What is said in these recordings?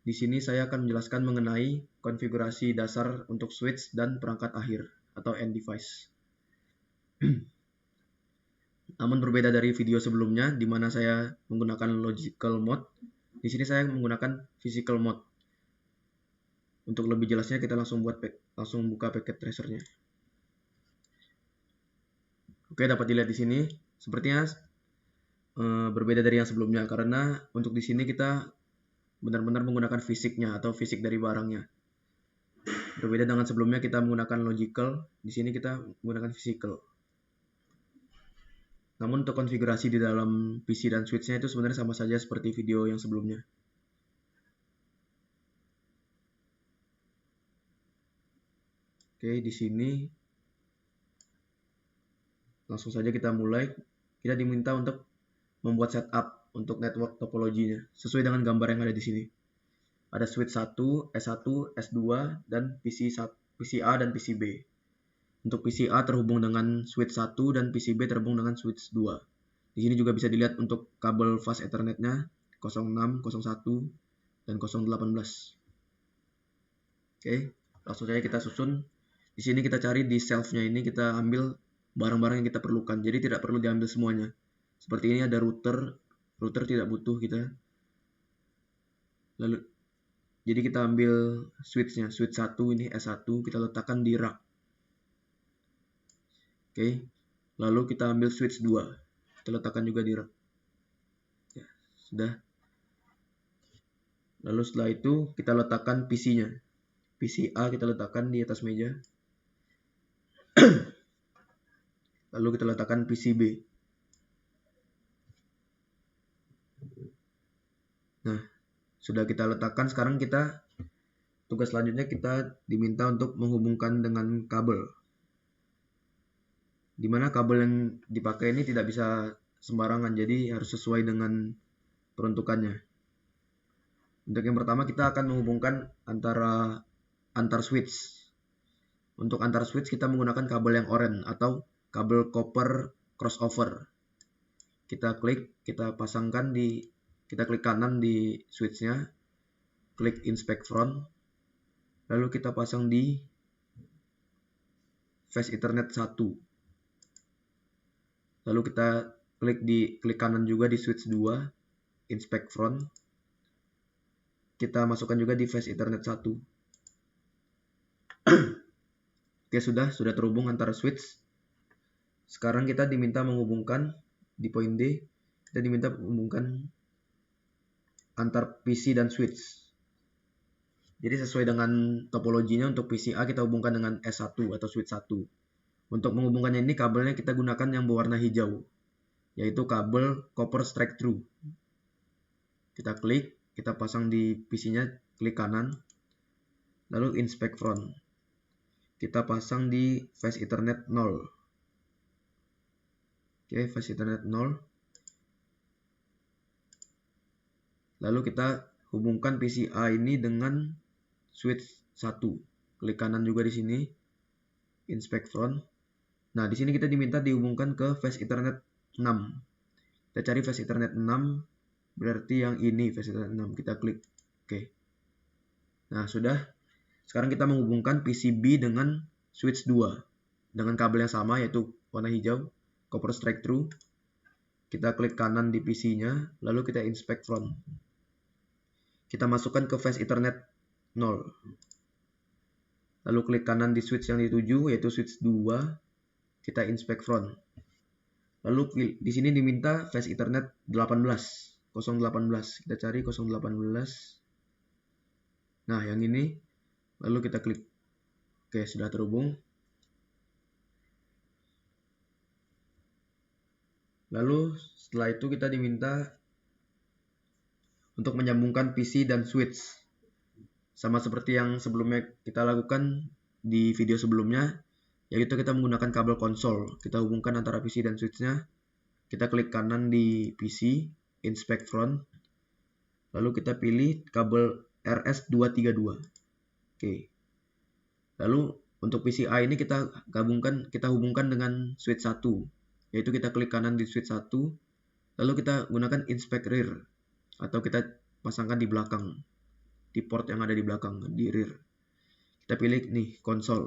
Di sini saya akan menjelaskan mengenai konfigurasi dasar untuk switch dan perangkat akhir atau end device. Namun berbeda dari video sebelumnya di mana saya menggunakan logical mode, di sini saya menggunakan physical mode. Untuk lebih jelasnya kita langsung buka packet tracernya. Oke, dapat dilihat di sini sepertinya berbeda dari yang sebelumnya karena untuk di sini kita benar-benar menggunakan fisiknya atau fisik dari barangnya. Berbeda dengan sebelumnya kita menggunakan logical, di sini kita menggunakan physical. Namun untuk konfigurasi di dalam PC dan switch-nya itu sebenarnya sama saja seperti video yang sebelumnya. Oke, di sini langsung saja kita mulai. Kita diminta untuk membuat setup untuk network topologinya sesuai dengan gambar yang ada di sini. Ada switch 1, S1, S2, dan PCA dan PCB. Untuk PCA terhubung dengan switch 1 dan PCB terhubung dengan switch 2. Di sini juga bisa dilihat untuk kabel fast Ethernet-nya 06, 01, dan 018. Oke, langsung saja kita susun. Di sini kita cari di shelf-nya ini kita ambil barang-barang yang kita perlukan. Jadi tidak perlu diambil semuanya. Seperti ini ada router tidak butuh kita. Lalu jadi kita ambil switch-nya, switch 1 ini S1 kita letakkan di rack. Oke. Lalu kita ambil switch 2. Kita letakkan juga di rack. Ya, sudah. Lalu setelah itu kita letakkan PC-nya. PCA kita letakkan di atas meja. Lalu kita letakkan PCB. Nah, sudah kita letakkan, sekarang tugas selanjutnya kita diminta untuk menghubungkan dengan kabel. Dimana kabel yang dipakai ini tidak bisa sembarangan, jadi harus sesuai dengan peruntukannya. Untuk yang pertama kita akan menghubungkan antar switch. Untuk antar switch kita menggunakan kabel yang oranye atau kabel copper crossover. Kita klik kanan di switch-nya, klik inspect front, lalu kita pasang di fast Ethernet 1. Lalu kita klik kanan juga di switch 2, inspect front. Kita masukkan juga di fast Ethernet 1. Oke, sudah terhubung antara switch. Sekarang kita diminta menghubungkan di poin D, kita diminta menghubungkan antar PC dan switch. Jadi sesuai dengan topologinya untuk PCA kita hubungkan dengan S1 atau switch 1. Untuk menghubungkannya ini kabelnya kita gunakan yang berwarna hijau, yaitu kabel copper straight through. Kita klik, kita pasang di PC-nya, klik kanan, lalu inspect front. Kita pasang di fast Ethernet 0. Oke, fast Ethernet 0. Lalu kita hubungkan PCA ini dengan switch 1. Klik kanan juga di sini, inspect front. Nah, di sini kita diminta dihubungkan ke fast Ethernet 6. Kita cari fast Ethernet 6, berarti yang ini fast Ethernet 6. Kita klik. Oke. Nah, sudah. Sekarang kita menghubungkan PCB dengan switch 2 dengan kabel yang sama, yaitu warna hijau, copper straight through. Kita klik kanan di PC-nya, lalu kita inspect front. Kita masukkan ke fast Ethernet 0. Lalu klik kanan di switch yang dituju, yaitu switch 2. Kita inspect front. Lalu di sini diminta fast Ethernet 18, 018. Kita cari 018. Nah, yang ini. Lalu kita klik. Oke, sudah terhubung. Lalu setelah itu kita diminta untuk menyambungkan PC dan switch. Sama seperti yang sebelumnya kita lakukan di video sebelumnya, yaitu kita menggunakan kabel konsol. Kita hubungkan antara PC dan switch-nya. Kita klik kanan di PC, inspect front. Lalu kita pilih kabel RS232. Oke. Lalu untuk PCI ini kita hubungkan dengan switch 1. Yaitu kita klik kanan di switch 1. Lalu kita gunakan inspect rear atau kita pasangkan di belakang. di port yang ada di belakang, di rear. Kita pilih nih konsol.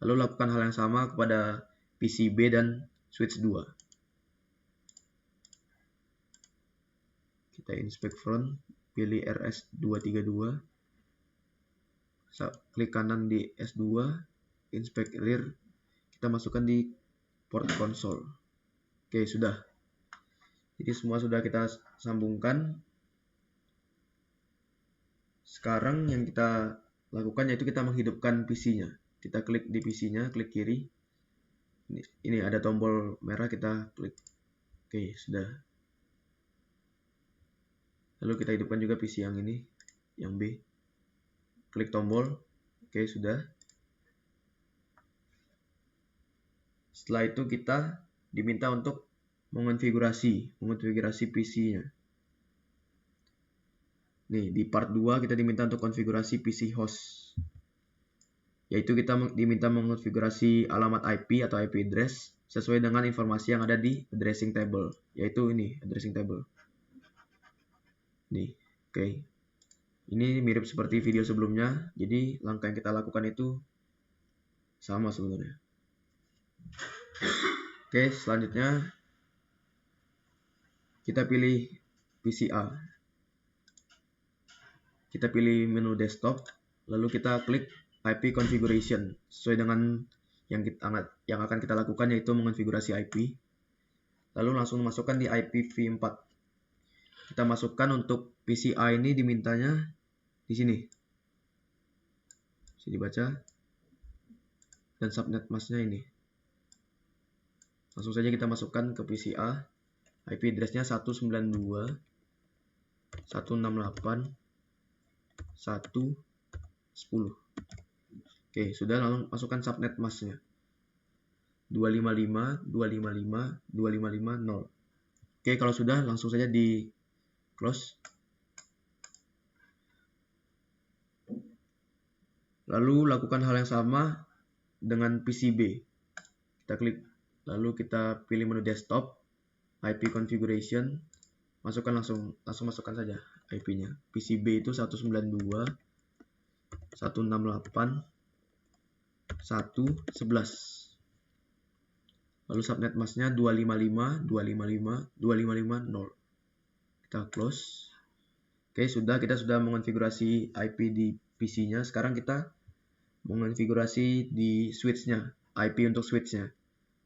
Lalu lakukan hal yang sama kepada PCB dan switch 2. Kita inspect front, pilih RS232. Klik kanan di S2, inspect rear. Kita masukkan di port konsol. Oke, sudah. Jadi semua sudah kita sambungkan. Sekarang yang kita lakukan yaitu kita menghidupkan PC-nya. Kita klik di PC-nya, klik kiri. Ini ada tombol merah, kita klik. Oke, sudah. Lalu kita hidupkan juga PC yang ini, yang B. Klik tombol. Oke, sudah. Setelah itu kita diminta untuk mengonfigurasi PC-nya. Nih, di part 2 kita diminta untuk konfigurasi PC host. Yaitu kita diminta mengonfigurasi alamat IP atau IP address sesuai dengan informasi yang ada di addressing table. Yaitu ini, addressing table. Nih, oke. Ini mirip seperti video sebelumnya. Jadi, langkah yang kita lakukan itu sama sebenarnya. Oke, selanjutnya kita pilih PCA. Kita pilih menu desktop, lalu kita klik IP configuration sesuai dengan yang akan kita lakukan, yaitu mengonfigurasi IP. Lalu langsung masukkan di IPv4. Kita masukkan untuk PCA ini dimintanya di sini. Bisa dibaca. Dan subnet masknya ini. Langsung saja kita masukkan ke PCA. IP address-nya 192.168.1.10. Oke, sudah. Lalu masukkan subnet masknya 255.255.255.0. Oke, kalau sudah langsung saja di close. Lalu lakukan hal yang sama dengan PCB. Kita klik, lalu kita pilih menu desktop, IP configuration, langsung masukkan saja IP-nya. PCB itu 192.168.1.11. Lalu subnet masknya 255.255.255.0. Kita close. Oke, kita sudah mengonfigurasi IP di PC-nya. Sekarang kita mengonfigurasi di switch-nya, IP untuk switch-nya.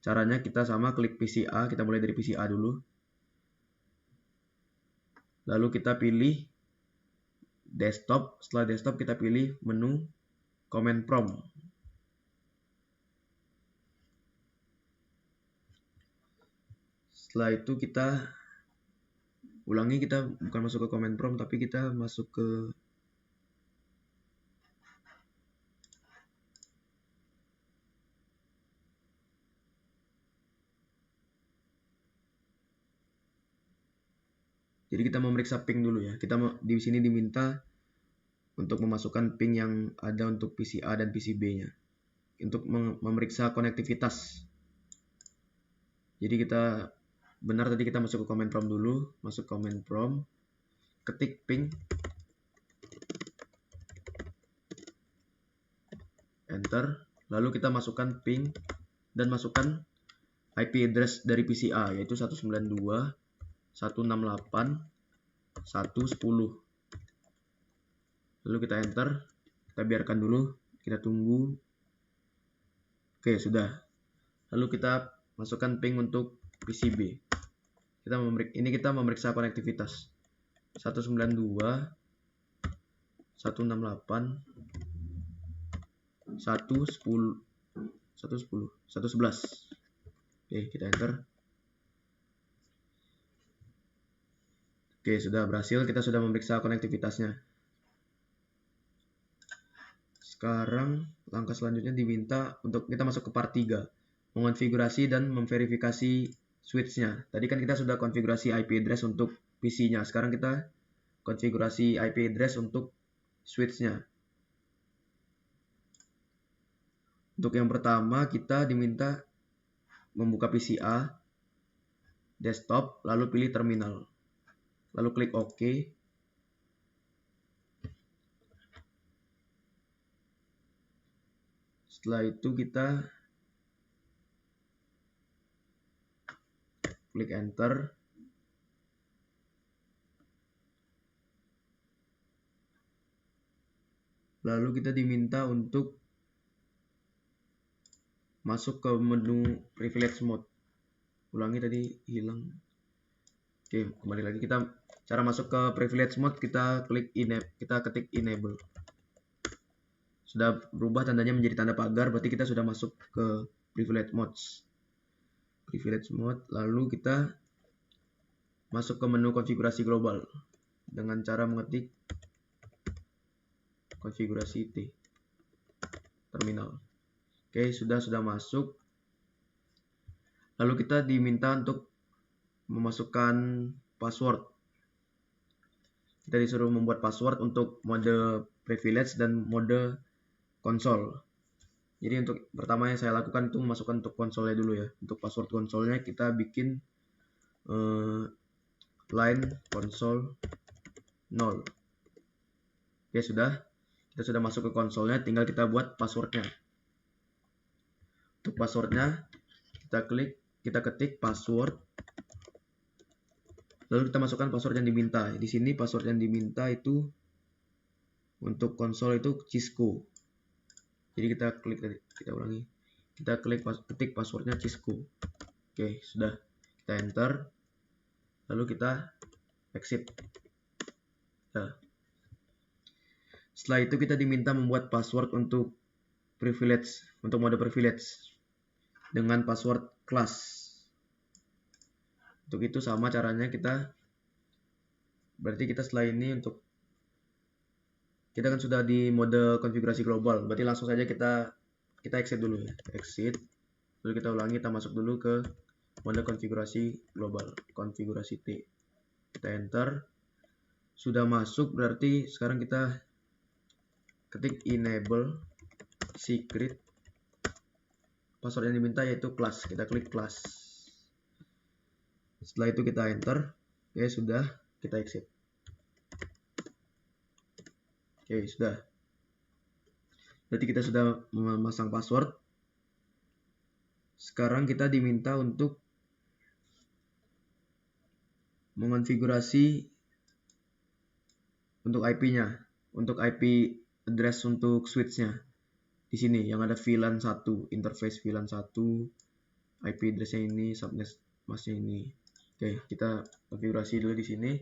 Caranya kita sama, klik PCA, kita mulai dari PCA dulu. Lalu kita pilih desktop, setelah desktop kita pilih menu command prompt. Setelah itu kita ulangi, kita bukan masuk ke command prompt, tapi kita masuk ke jadi kita memeriksa ping dulu ya. Kita di sini diminta untuk memasukkan ping yang ada untuk PCA dan PCB-nya. Untuk memeriksa konektivitas. Jadi kita benar tadi kita masuk ke command prompt dulu, masuk command prompt, ketik ping, enter, lalu kita masukkan ping dan masukkan IP address dari PCA yaitu 192.168.1.10. Lalu kita enter, kita biarkan dulu, kita tunggu. Oke, sudah. Lalu kita masukkan ping untuk PCB. Kita memeriksa konektivitas 192.168.1.11. Oke, kita enter. Oke, sudah berhasil. Kita sudah memeriksa konektivitasnya. Sekarang langkah selanjutnya diminta untuk kita masuk ke part 3. Mengonfigurasi dan memverifikasi switch-nya. Tadi kan kita sudah konfigurasi IP address untuk PC-nya. Sekarang kita konfigurasi IP address untuk switch-nya. Untuk yang pertama kita diminta membuka PCA, desktop, lalu pilih terminal. Lalu klik OK. Setelah itu kita klik enter. Lalu kita diminta untuk masuk ke menu privilege mode. Ulangi, tadi hilang. Oke, kembali lagi. Kita cara masuk ke privilege mode, kita klik kita ketik enable. Sudah berubah tandanya menjadi tanda pagar, berarti kita sudah masuk ke privilege modes. Privilege mode, lalu kita masuk ke menu konfigurasi global dengan cara mengetik konfigurasi T terminal. Oke, sudah masuk. Lalu kita diminta untuk memasukkan password. Kita disuruh membuat password untuk mode privilege dan mode konsol. Jadi untuk pertama yang saya lakukan itu memasukkan untuk konsolnya dulu ya. Untuk password konsolnya kita bikin line console 0. Oke, sudah. Kita sudah masuk ke konsolnya, tinggal kita buat passwordnya. Untuk passwordnya kita ketik password. Lalu kita masukkan password yang diminta. Di sini password yang diminta itu untuk konsol itu Cisco. Jadi kita ulangi. Kita ketik passwordnya Cisco. Oke, sudah. Kita enter. Lalu kita exit. Nah. Setelah itu kita diminta membuat password untuk privilege, untuk mode privilege dengan password class. Untuk itu sama caranya berarti kita setelah ini kita kan sudah di mode konfigurasi global, berarti langsung saja kita exit dulu ya. Exit. Lalu kita ulangi, kita masuk dulu ke mode konfigurasi global, konfigurasi T. Kita enter. Sudah masuk, berarti sekarang kita ketik enable secret. Password yang diminta yaitu class. Kita klik class. Setelah itu kita enter. Oke, sudah. Kita exit. Oke, sudah. Berarti kita sudah memasang password. Sekarang kita diminta untuk mengonfigurasi untuk IP-nya, untuk IP address untuk switch-nya. Di sini yang ada VLAN 1, interface VLAN 1, IP address-nya ini, subnet mask-nya ini. Oke, kita konfigurasi dulu di sini.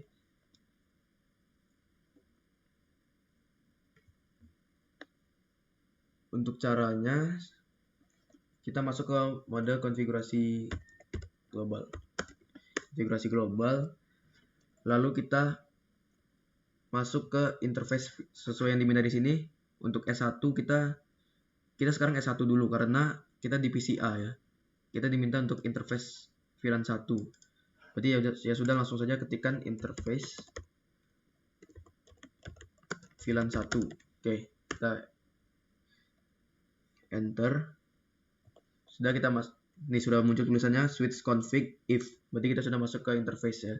Untuk caranya kita masuk ke mode konfigurasi global. Konfigurasi global. Lalu kita masuk ke interface sesuai yang diminta di sini. Untuk S1 kita sekarang S1 dulu karena kita di PCA ya. Kita diminta untuk interface VLAN 1. Berarti ya sudah, langsung saja ketikkan interface VLAN 1. Oke, kita enter. Sudah ini sudah muncul tulisannya switch config if. Berarti kita sudah masuk ke interface ya.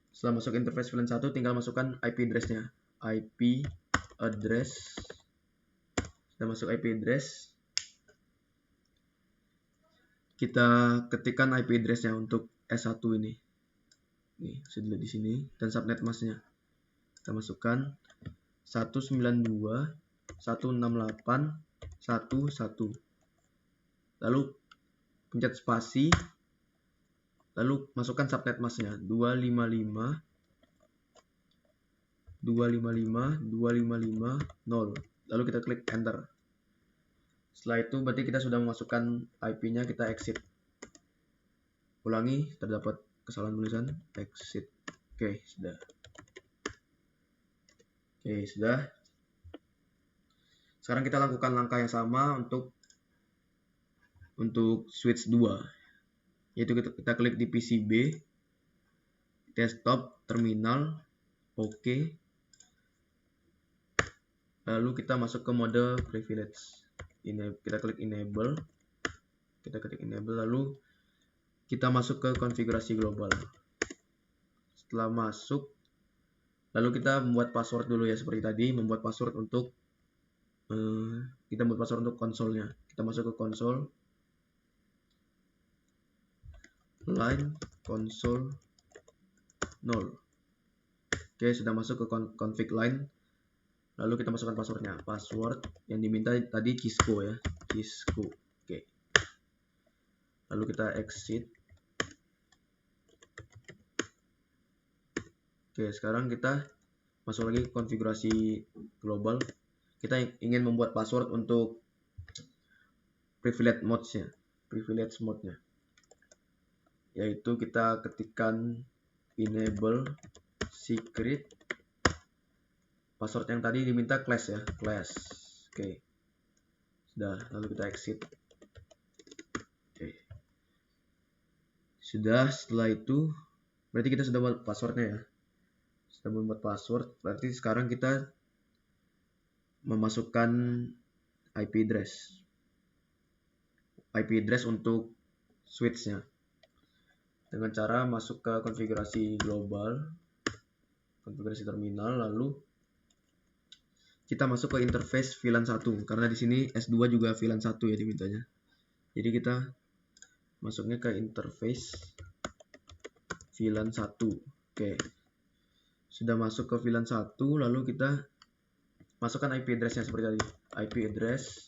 Setelah masuk interface VLAN 1, tinggal masukkan IP address-nya. IP address. Sudah masuk IP address. Kita ketikkan IP address-nya untuk S1 ini. Nih, sudah di sini, dan subnet mask-nya. Kita masukkan 192.168.1.1. Lalu pencet spasi. Lalu masukkan subnet mask-nya 255.255.255.0. Lalu kita klik enter. Setelah itu berarti kita sudah memasukkan IP-nya, kita exit. Ulangi, terdapat kesalahan tulisan, exit. Oke, sudah. Oke, sudah. Sekarang kita lakukan langkah yang sama untuk switch 2. Yaitu kita klik di PCB, desktop, terminal, oke. Lalu kita masuk ke mode privilege. Ini kita klik enable. Kita ketik enable, lalu kita masuk ke konfigurasi global. Setelah masuk, lalu kita membuat password dulu ya seperti tadi, membuat password untuk kita buat password untuk konsolnya. Kita masuk ke konsol, line console 0. Oke, sudah masuk ke config line. Lalu kita masukkan passwordnya. Password yang diminta tadi Cisco ya, Cisco. Oke. Lalu kita exit. Oke, sekarang kita masuk lagi ke konfigurasi global. Kita ingin membuat password untuk privilege mode-nya. Yaitu kita ketikkan enable secret. Password yang tadi diminta class ya, class. Oke. Sudah, lalu kita exit. Oke. Sudah, setelah itu berarti kita sudah buat passwordnya ya. Sudah membuat password, berarti sekarang kita memasukkan IP address untuk switch-nya dengan cara masuk ke konfigurasi global, konfigurasi terminal, lalu kita masuk ke interface VLAN 1 karena di sini S2 juga VLAN 1 ya dimintanya. Jadi kita masuknya ke interface VLAN 1. Oke. Sudah masuk ke VLAN 1, lalu kita masukkan IP address-nya seperti tadi. IP address,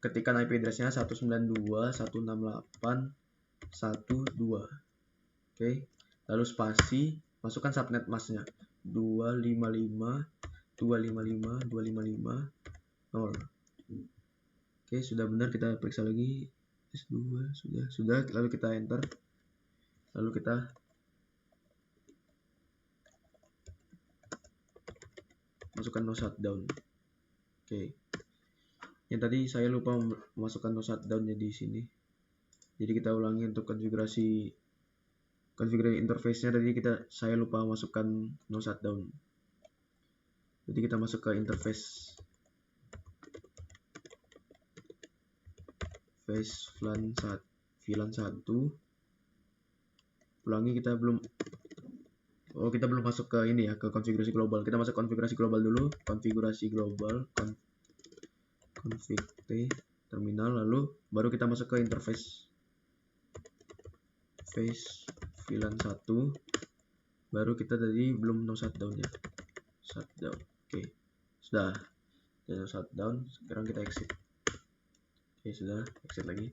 ketikkan IP address-nya 192.168.1.2. Oke. Lalu spasi, masukkan subnet mask-nya 255.255.255.0. Oke, sudah benar, kita periksa lagi. S2 sudah, lalu kita enter. Lalu kita masukkan no shutdown. Oke. Yang tadi saya lupa memasukkan no shutdown-nya di sini. Jadi kita ulangi untuk konfigurasi interface-nya tadi saya lupa masukkan no shutdown. Jadi kita masuk ke interface VLAN 1. Ulangi, kita belum masuk ke ini ya, ke konfigurasi global. Kita masuk konfigurasi global dulu, konfigurasi global, config terminal, lalu baru kita masuk ke interface VLAN 1. Baru kita tadi belum no shutdown ya. Shutdown. Oke. Sudah. No shutdown. Sekarang kita exit. Oke, sudah. Exit lagi.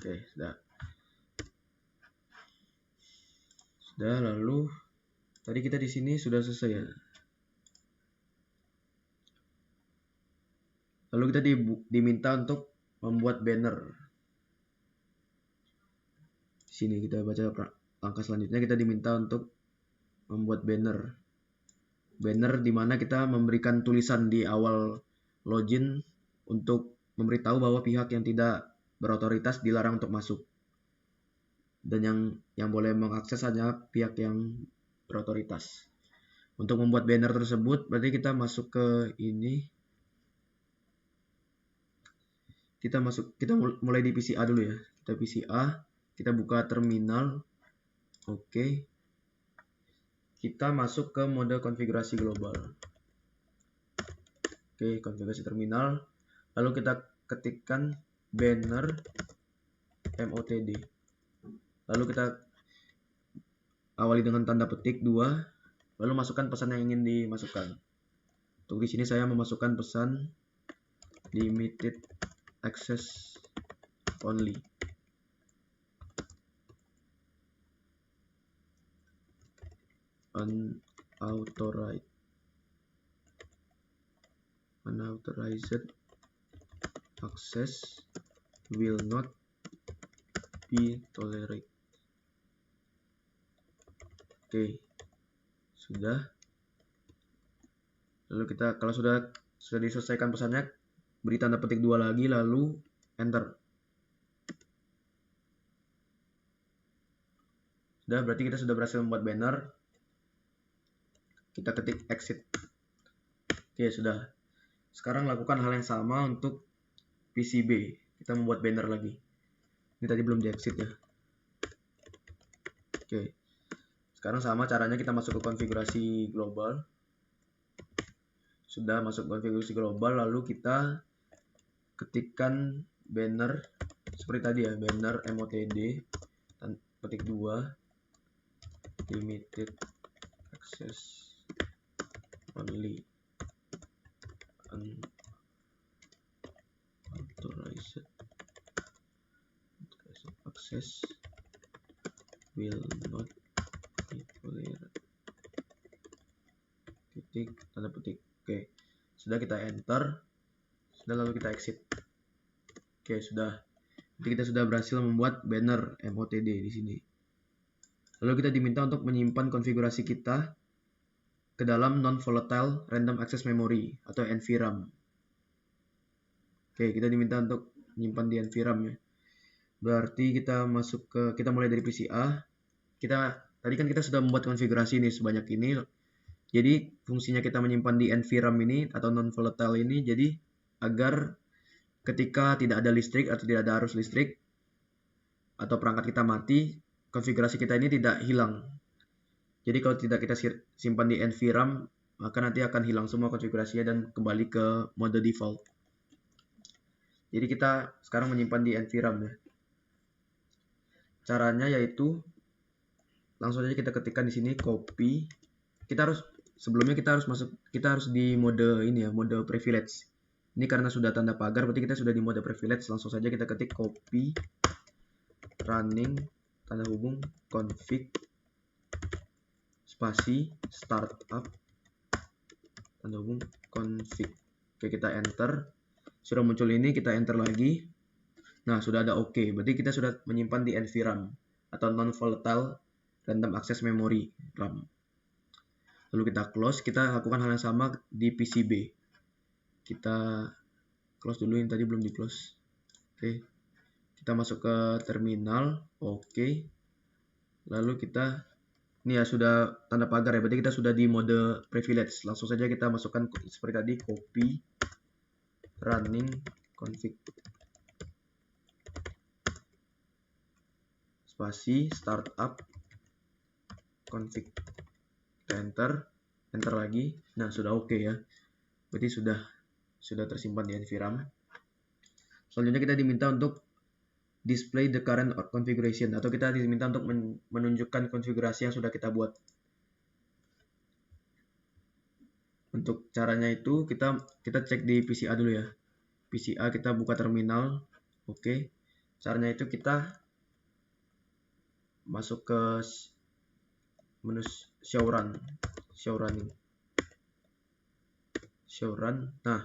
Oke, sudah. Sudah, lalu tadi kita di sini sudah selesai ya. Lalu kita diminta untuk membuat banner. Di sini kita baca langkah selanjutnya, kita diminta untuk membuat banner. Banner di mana kita memberikan tulisan di awal login untuk memberitahu bahwa pihak yang tidak berotoritas dilarang untuk masuk. Dan yang boleh mengakses hanya pihak yang berotoritas. Untuk membuat banner tersebut, berarti kita masuk ke ini. Kita mulai di PCA dulu ya. Kita PCA, kita buka terminal. Oke. Kita masuk ke mode konfigurasi global. Oke, konfigurasi terminal. Lalu kita ketikkan banner motd. Lalu kita awali dengan tanda petik 2. Lalu masukkan pesan yang ingin dimasukkan. Untuk di sini saya memasukkan pesan limited access only. Unauthorized access will not be tolerated. Oke, sudah. Lalu kita, kalau sudah diselesaikan pesannya, beri tanda petik 2 lagi, lalu enter. Sudah, berarti kita sudah berhasil membuat banner. Kita ketik exit. Oke, sudah. Sekarang lakukan hal yang sama untuk PCB. Kita membuat banner lagi. Ini tadi belum di exit ya. Oke. Sekarang sama caranya, kita masuk ke konfigurasi global. sudah masuk konfigurasi global, lalu kita ketikkan banner seperti tadi ya, banner MOTD petik 2 limited access only unauthorized access will not be tolerated, titik tanda petik. Oke, sudah, kita enter, sudah, lalu kita exit. Oke, sudah. Jadi kita sudah berhasil membuat banner MOTD di sini. Lalu kita diminta untuk menyimpan konfigurasi kita ke dalam non-volatile random access memory atau NVRAM. Oke, kita diminta untuk menyimpan di NVRAM ya. Berarti kita mulai dari PCA. Tadi kan kita sudah membuat konfigurasi ini sebanyak ini. Jadi fungsinya kita menyimpan di NVRAM ini atau non-volatile ini, jadi agar ketika tidak ada listrik atau tidak ada arus listrik atau perangkat kita mati, konfigurasi kita ini tidak hilang. Jadi kalau tidak kita simpan di NVRAM, maka nanti akan hilang semua konfigurasinya dan kembali ke mode default. Jadi kita sekarang menyimpan di NVRAM ya. Caranya yaitu langsung saja kita ketikkan di sini copy. Sebelumnya kita harus di mode ini ya, mode privilege. Ini karena sudah tanda pagar, berarti kita sudah di mode privilege. Langsung saja kita ketik copy running tanda hubung config spasi startup tanda hubung config. Oke, kita enter. Sudah muncul ini, kita enter lagi. Nah, sudah ada oke. Berarti kita sudah menyimpan di NVRAM atau non-volatile random access memory RAM. Lalu kita close, kita lakukan hal yang sama di PCB. Kita close dulu, yang tadi belum di close. Oke. Kita masuk ke terminal. Oke. Lalu ini ya sudah tanda pagar ya, berarti kita sudah di mode privilege. Langsung saja kita masukkan seperti tadi, copy running config spasi startup config. Kita enter lagi. Nah, sudah oke ya. Berarti sudah tersimpan di NVRAM. Selanjutnya kita diminta untuk display the current configuration, atau kita diminta untuk menunjukkan konfigurasi yang sudah kita buat. Untuk caranya itu kita cek di PCA dulu ya. PCA kita buka terminal. Oke. Caranya itu kita masuk ke menu show run. Nah,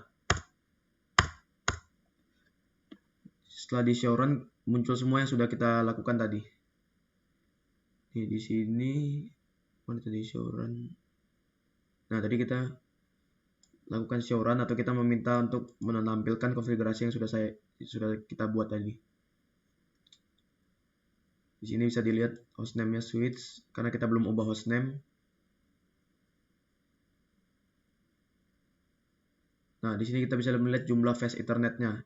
setelah di show run muncul semua yang sudah kita lakukan tadi. Nih, di sini mana tadi show run? Nah, tadi kita lakukan show run atau kita meminta untuk menampilkan konfigurasi yang sudah kita buat tadi. Di sini bisa dilihat hostname-nya switch karena kita belum ubah hostname. Nah, di sini kita bisa melihat jumlah fast Ethernet-nya.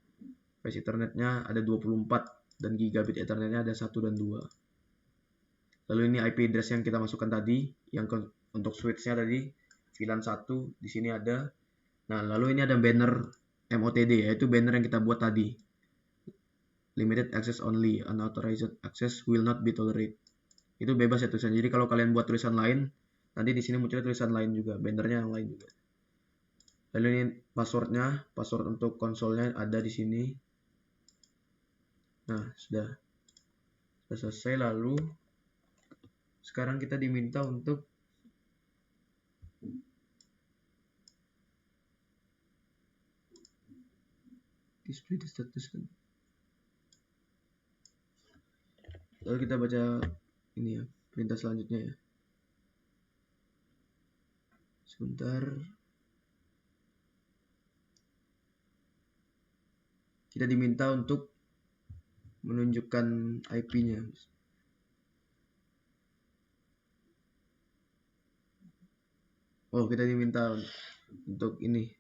Fast Ethernet-nya ada 24 dan gigabit Ethernet-nya ada 1 dan 2. Lalu ini IP address yang kita masukkan tadi, yang untuk switch-nya tadi VLAN 1 di sini ada. Nah, lalu ini ada banner MOTD, yaitu banner yang kita buat tadi. Limited access only, unauthorized access will not be tolerated. Itu bebas ya tulisan. Jadi kalau kalian buat tulisan lain, nanti di sini muncul tulisan lain juga, bannernya yang lain juga. Lalu ini password untuk konsolnya ada di sini. Nah, sudah selesai. Lalu sekarang kita diminta untuk display the status kan. Lalu kita baca ini ya, perintah selanjutnya ya. Sebentar. Kita diminta untuk menunjukkan IP-nya. Oh, kita diminta untuk ini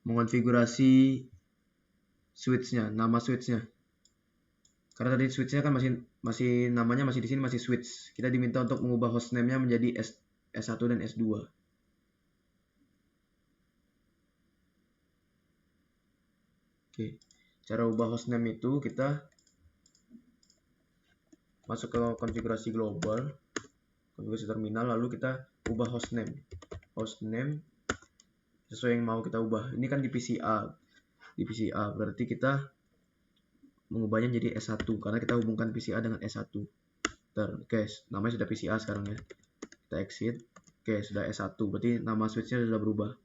mengonfigurasi switch-nya, nama switch-nya. Karena tadi switch-nya kan masih namanya masih di sini masih switch. Kita diminta untuk mengubah hostname-nya menjadi S1 dan S2. Oke, cara ubah hostname itu kita masuk ke konfigurasi global, konfigurasi terminal, lalu kita ubah hostname sesuai yang mau kita ubah. Ini kan di PCA berarti kita mengubahnya jadi S1 karena kita hubungkan PCA dengan S1. Oke, namanya sudah PCA sekarang ya. Kita exit. Oke, sudah S1, berarti nama switchnya sudah berubah.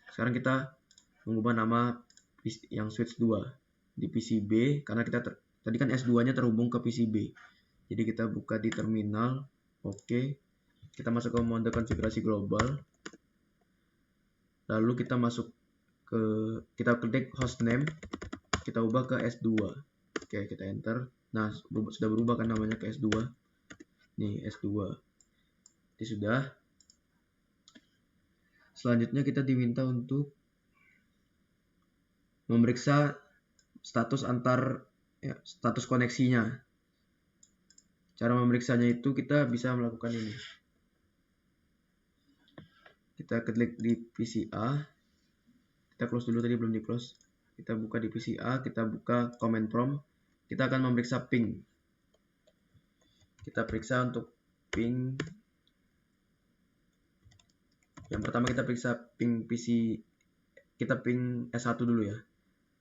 Sekarang kita mengubah nama yang switch 2 di PCB karena kita tadi kan S2 nya terhubung ke PCB. Jadi kita buka di terminal. Oke, kita masuk ke mode konfigurasi global, lalu kita klik hostname, kita ubah ke S2. Oke, kita enter. Nah, sudah berubah kan namanya ke S2. Nih, S2. Ini sudah. Selanjutnya kita diminta untuk memeriksa status status koneksinya. Cara memeriksanya itu kita bisa melakukan ini. Kita klik di PCA. Kita close dulu, tadi belum di close. Kita buka di PCA, kita buka command prompt. Kita akan memeriksa ping. Kita periksa untuk ping. Yang pertama kita periksa ping PC. Kita ping S1 dulu ya.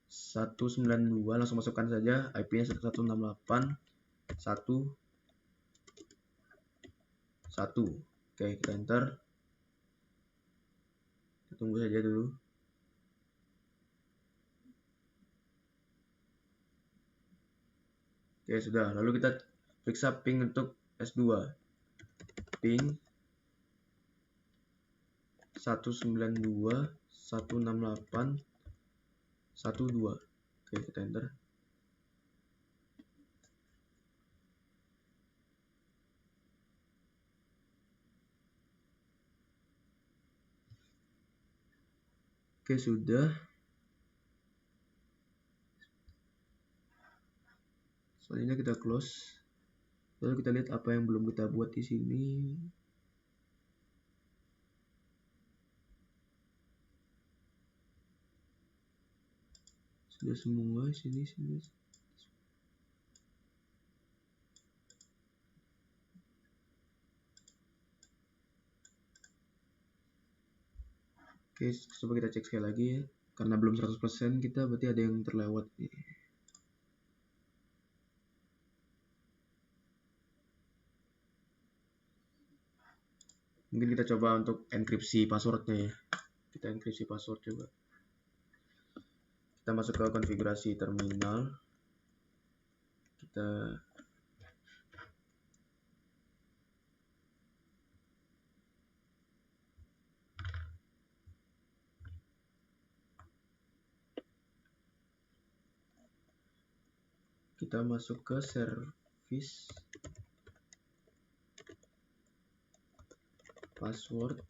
192, langsung masukkan saja IP-nya 168 1 1. Oke, kita enter. Kita tunggu saja dulu. Oke, sudah. Lalu kita periksa ping untuk S2. Ping 192 168 12. Oke, kita enter. Oke, sudah. Selanjutnya kita close. Lalu kita lihat apa yang belum kita buat di sini. Sudah semua sini. Oke, coba kita cek sekali lagi ya. Karena belum 100% kita berarti ada yang terlewat nih. Mungkin kita coba untuk enkripsi passwordnya ya. Kita enkripsi password coba. Kita masuk ke konfigurasi terminal. Kita masuk ke service password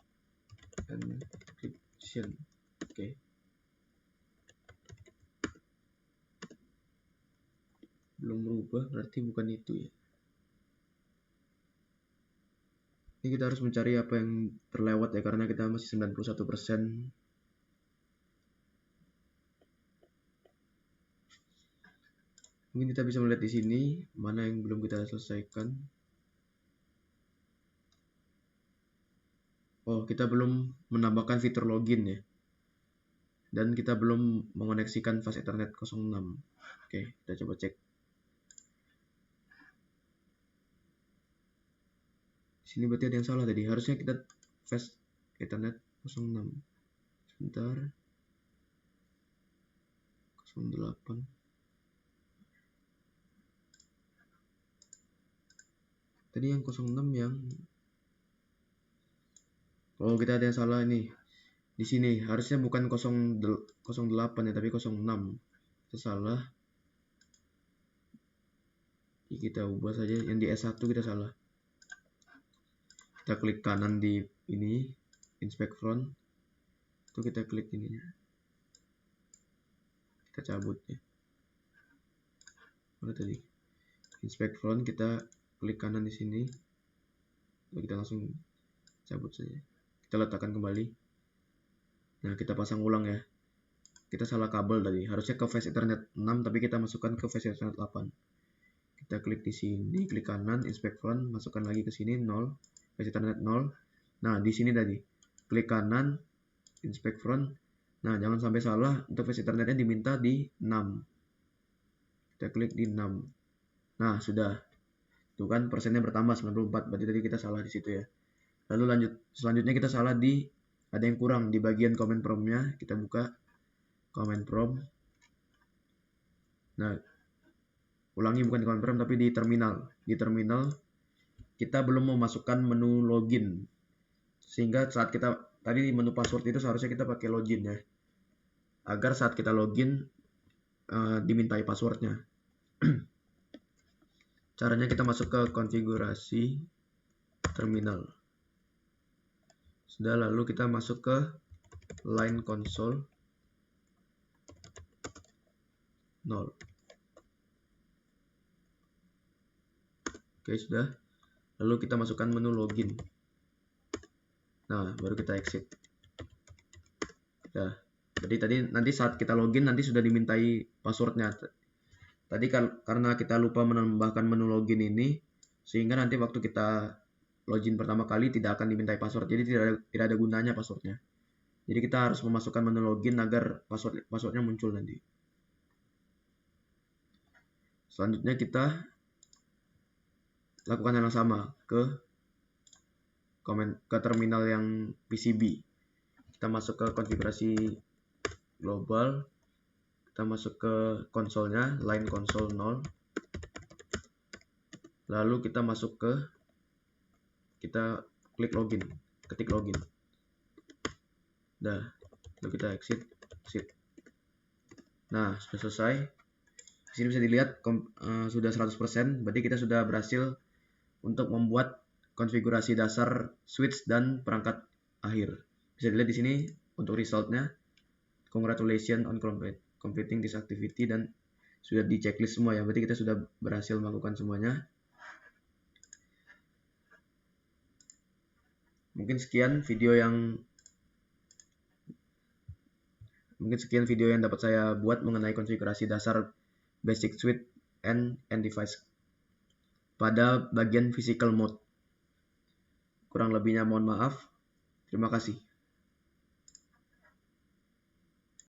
encryption. Oke. Belum berubah, berarti bukan itu ya. Ini kita harus mencari apa yang terlewat ya, karena kita masih 91%. Mungkin kita bisa melihat di sini mana yang belum kita selesaikan. Oh, kita belum menambahkan fitur login ya. Dan kita belum mengoneksikan fast Ethernet 06. Oke, kita coba cek. Di sini berarti ada yang salah tadi. Harusnya kita fast Ethernet 06. Sebentar. 08. Tadi yang 06 yang oh, kita ada yang salah ini. Di sini harusnya bukan 08 ya, tapi 06. Itu salah. Kita ubah saja, yang di S1 kita salah. Kita klik kanan di ini, inspect front. Itu kita klik ini. Kita cabut ya. Mana tadi? Inspect front, kita klik kanan di sini. Lalu kita langsung cabut saja. Kita letakkan kembali. Nah, kita pasang ulang ya. kita salah kabel tadi. Harusnya ke fast Ethernet 6 tapi kita masukkan ke fast Ethernet 8. Kita klik di sini, klik kanan, inspect front, masukkan lagi ke sini 0, fast Ethernet 0. Nah, di sini tadi klik kanan, inspect front. Nah, jangan sampai salah, untuk fast Ethernetnya diminta di 6. Kita klik di 6. Nah, sudah. Tuh kan persennya bertambah 94, berarti tadi kita salah di situ ya. Lalu selanjutnya kita salah di ada yang kurang di bagian command prompt-nya. Kita buka command prompt. Nah, ulangi bukan di command prompt tapi di terminal. Di terminal kita belum memasukkan menu login. Sehingga saat kita tadi di menu password itu seharusnya kita pakai login ya. Agar saat kita login dimintai passwordnya. Caranya kita masuk ke konfigurasi terminal. Sudah, lalu kita masuk ke line console 0. Oke, sudah. Lalu kita masukkan menu login. Nah, baru kita exit. Nah, jadi tadi nanti saat kita login nanti sudah dimintai passwordnya. Tadi karena kita lupa menambahkan menu login ini, sehingga nanti waktu kita login pertama kali tidak akan dimintai password. Jadi tidak ada gunanya passwordnya. Jadi kita harus memasukkan menu login agar passwordnya muncul nanti. Selanjutnya kita lakukan hal yang sama ke terminal yang PCB. Kita masuk ke konfigurasi global. Kita masuk ke konsolnya, line console 0. Lalu kita masuk ke, kita klik login, ketik login. Dah, lalu kita exit. Nah, sudah selesai. Di sini bisa dilihat sudah 100%, berarti kita sudah berhasil untuk membuat konfigurasi dasar switch dan perangkat akhir. Bisa dilihat di sini untuk resultnya. Congratulations on completing this activity, dan sudah di checklist semua ya. Berarti kita sudah berhasil melakukan semuanya. Mungkin sekian video yang dapat saya buat mengenai konfigurasi dasar basic switch and device pada bagian physical mode. Kurang lebihnya mohon maaf. Terima kasih.